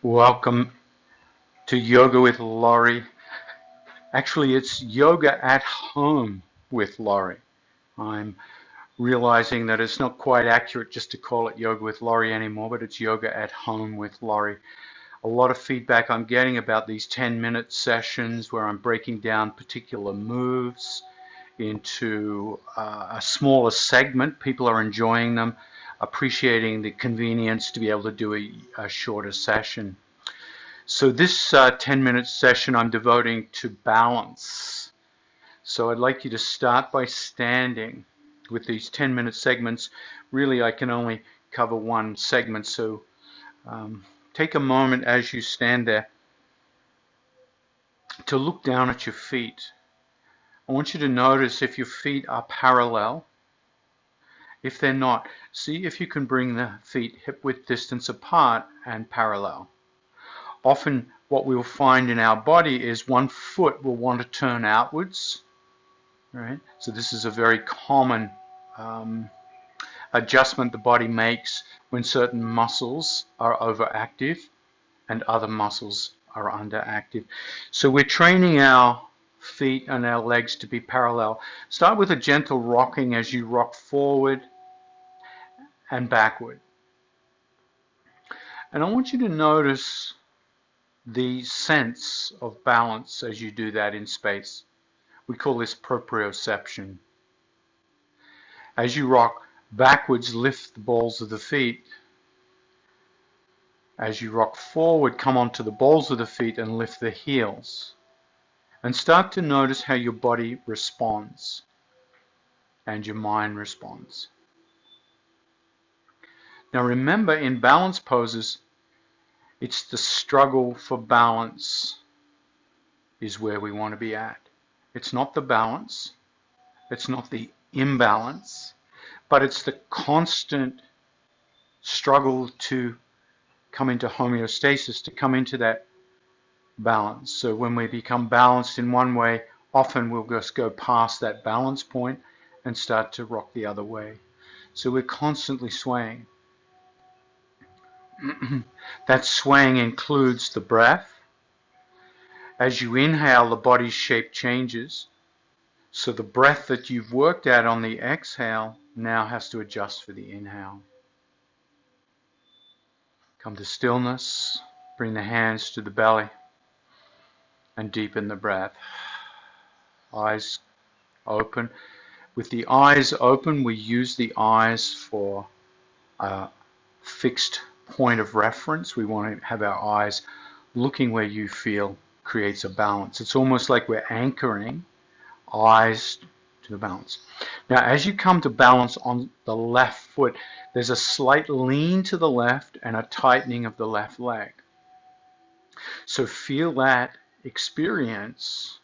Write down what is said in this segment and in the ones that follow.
Welcome to Yoga with Laurie. Actually, it's Yoga at Home with Laurie. I'm realizing that it's not quite accurate just to call it Yoga with Laurie anymore, but it's Yoga at Home with Laurie. A lot of feedback I'm getting about these 10-minute sessions where I'm breaking down particular moves into a smaller segment. People are enjoying them, appreciating the convenience to be able to do a shorter session. So this 10-minute session I'm devoting to balance. So I'd like you to start by standing. With these 10-minute segments, really I can only cover one segment, so take a moment as you stand there to look down at your feet. I want you to notice if your feet are parallel. If they're not, see if you can bring the feet hip-width distance apart and parallel. Often what we'll find in our body is one foot will want to turn outwards, right? So this is a very common adjustment the body makes when certain muscles are overactive and other muscles are underactive. So we're training our feet and our legs to be parallel. Start with a gentle rocking as you rock forward and backward. And I want you to notice the sense of balance as you do that in space. We call this proprioception. As you rock backwards, lift the balls of the feet. As you rock forward, come onto the balls of the feet and lift the heels. And start to notice how your body responds and your mind responds. Now remember, in balance poses, it's the struggle for balance is where we want to be at. It's not the balance, it's not the imbalance, but it's the constant struggle to come into homeostasis, to come into that balance. So when we become balanced in one way, often we'll just go past that balance point and start to rock the other way. So we're constantly swaying. That swaying includes the breath. As you inhale, the body's shape changes. So the breath that you've worked at on the exhale now has to adjust for the inhale. Come to stillness. Bring the hands to the belly and deepen the breath. Eyes open. With the eyes open, we use the eyes for a fixed point of reference. We want to have our eyes looking where you feel creates a balance. It's almost like we're anchoring eyes to the balance. Now, as you come to balance on the left foot, there's a slight lean to the left and a tightening of the left leg. So feel that experience.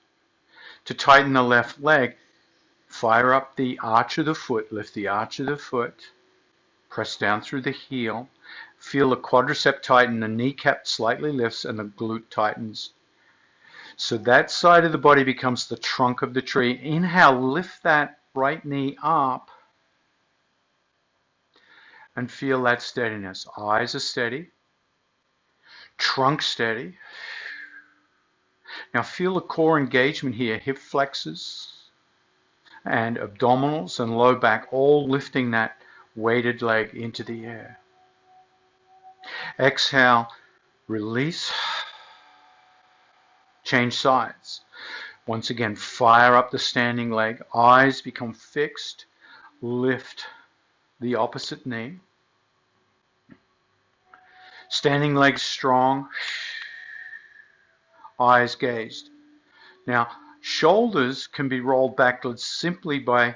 To tighten the left leg, fire up the arch of the foot, lift the arch of the foot, press down through the heel, feel the quadricep tighten, the kneecap slightly lifts, and the glute tightens. So that side of the body becomes the trunk of the tree. Inhale, lift that right knee up and feel that steadiness. Eyes are steady, trunk steady. Now feel the core engagement here, hip flexors and abdominals and low back, all lifting that weighted leg into the air. Exhale, release, change sides. Once again, fire up the standing leg, eyes become fixed, lift the opposite knee. Standing leg strong, eyes gazed. Now, shoulders can be rolled backwards simply by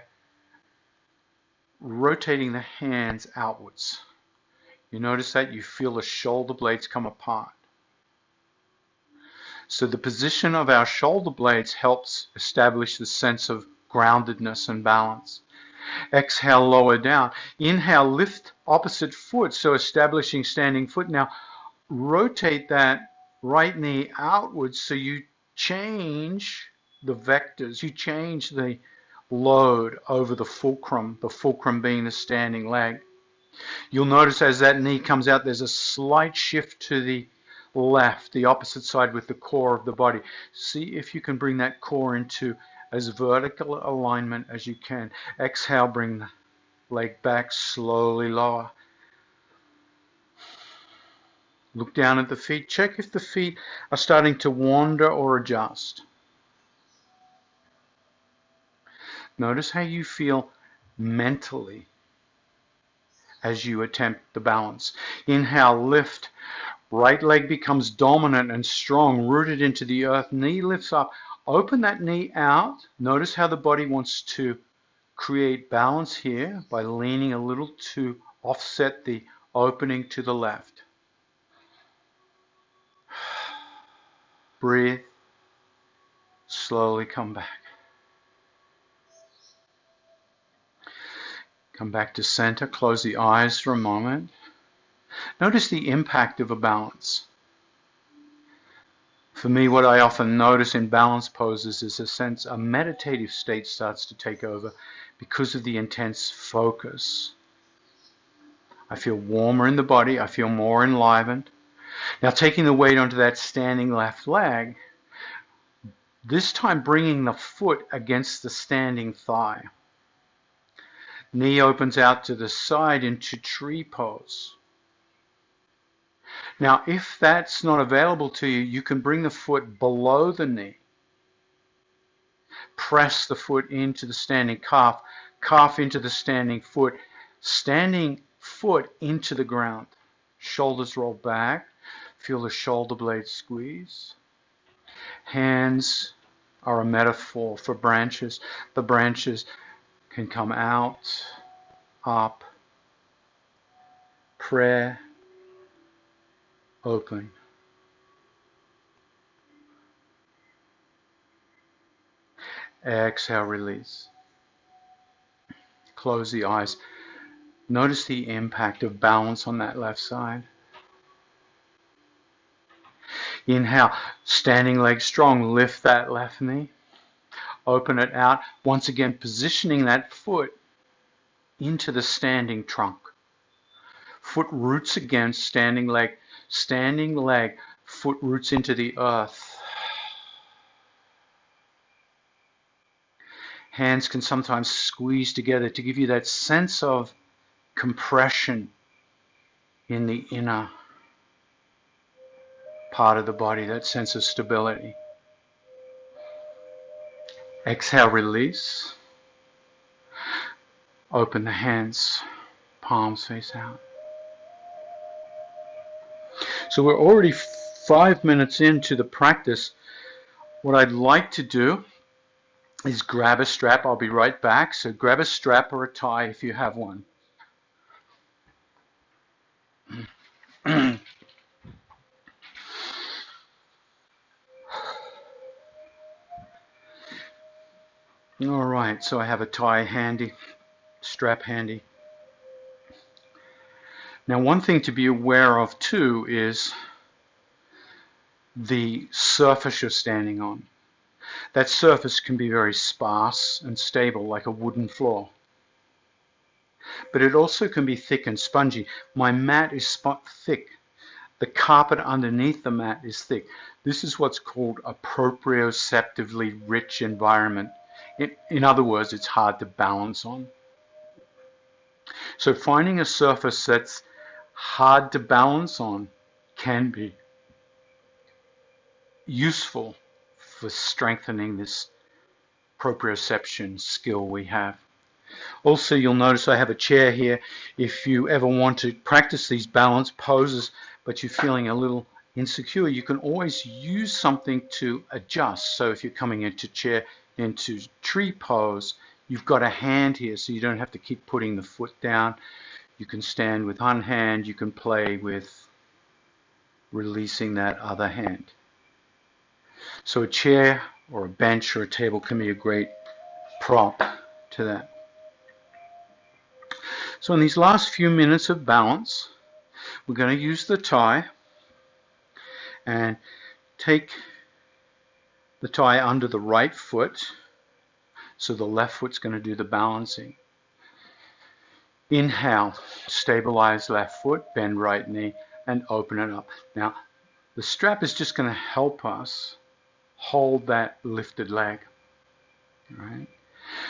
rotating the hands outwards. You notice that you feel the shoulder blades come apart. So the position of our shoulder blades helps establish the sense of groundedness and balance. Exhale, lower down. Inhale, lift opposite foot, so establishing standing foot. Now rotate that right knee outwards so you change the vectors, you change the load over the fulcrum being the standing leg. You'll notice as that knee comes out, there's a slight shift to the left, the opposite side with the core of the body. See if you can bring that core into as vertical alignment as you can. Exhale, bring the leg back, slowly lower. Look down at the feet. Check if the feet are starting to wander or adjust. Notice how you feel mentally as you attempt the balance. Inhale, lift. Right leg becomes dominant and strong, rooted into the earth. Knee lifts up. Open that knee out. Notice how the body wants to create balance here by leaning a little to offset the opening to the left. Breathe. Slowly come back. Come back to center. Close the eyes for a moment. Notice the impact of a balance. For me, what I often notice in balance poses is a meditative state starts to take over because of the intense focus. I feel warmer in the body. I feel more enlivened. Now, taking the weight onto that standing left leg, this time bringing the foot against the standing thigh. Knee opens out to the side into tree pose. Now, if that's not available to you, you can bring the foot below the knee. Press the foot into the standing calf, calf into the standing foot into the ground. Shoulders roll back. Feel the shoulder blades squeeze. Hands are a metaphor for branches. The branches can come out, up, prayer, open. Exhale, release. Close the eyes. Notice the impact of balance on that left side. Inhale, standing leg strong, lift that left knee. Open it out. Once again, positioning that foot into the standing trunk. Foot roots against standing leg. Standing leg, foot roots into the earth. Hands can sometimes squeeze together to give you that sense of compression in the inner part of the body, that sense of stability. Exhale, release. Open the hands, palms face out. So we're already 5 minutes into the practice. What I'd like to do is grab a strap. I'll be right back. So grab a strap or a tie if you have one. All right, so I have a tie handy, strap handy. Now, one thing to be aware of too is the surface you're standing on. That surface can be very sparse and stable, like a wooden floor. But it also can be thick and spongy. My mat is thick. The carpet underneath the mat is thick. This is what's called a proprioceptively rich environment. In other words, it's hard to balance on. So finding a surface that's hard to balance on can be useful for strengthening this proprioception skill we have. Also, you'll notice I have a chair here. If you ever want to practice these balance poses, but you're feeling a little insecure, you can always use something to adjust. So if you're coming into tree pose, you've got a hand here, so you don't have to keep putting the foot down. You can stand with one hand. You can play with releasing that other hand. So a chair or a bench or a table can be a great prop to that. So in these last few minutes of balance, we're going to use the tie and take the tie under the right foot, so the left foot's going to do the balancing. Inhale, stabilize left foot, bend right knee, and open it up. Now, The strap is just going to help us hold that lifted leg. Right?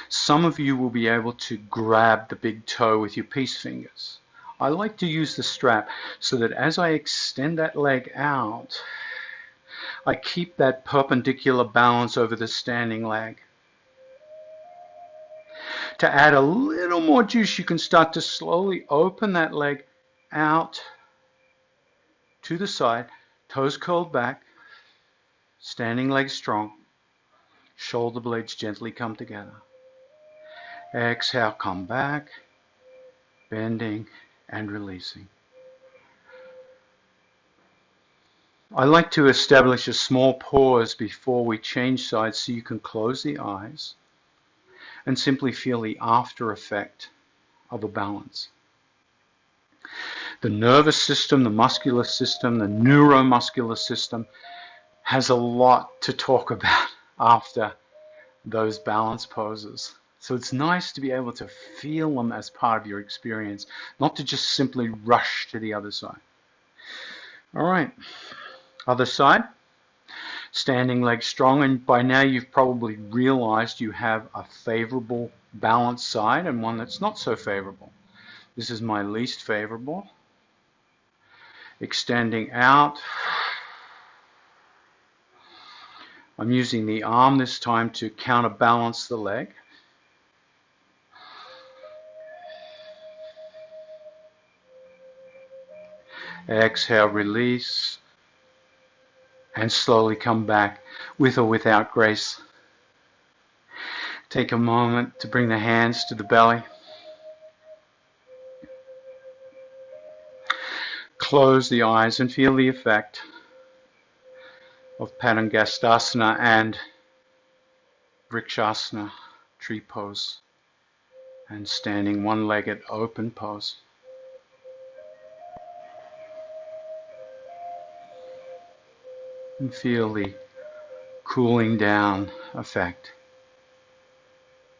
Some of you will be able to grab the big toe with your peace fingers. I like to use the strap so that as I extend that leg out, I keep that perpendicular balance over the standing leg. To add a little more juice, you can start to slowly open that leg out to the side, toes curled back, standing leg strong, shoulder blades gently come together. Exhale, come back, bending and releasing. I like to establish a small pause before we change sides so you can close the eyes and simply feel the after effect of a balance. The nervous system, the muscular system, the neuromuscular system has a lot to talk about after those balance poses. So it's nice to be able to feel them as part of your experience, not to just simply rush to the other side. All right, other side. Standing leg strong, and by now you've probably realized you have a favorable balanced side and one that's not so favorable. This is my least favorable. Extending out. I'm using the arm this time to counterbalance the leg. Exhale, release, and slowly come back with or without grace. Take a moment to bring the hands to the belly. Close the eyes and feel the effect of Padangusthasana and Vrikshasana, tree pose, and standing one-legged open pose. And feel the cooling down effect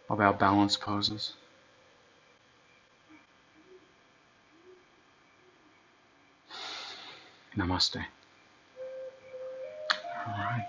of our balance poses. Namaste. All right.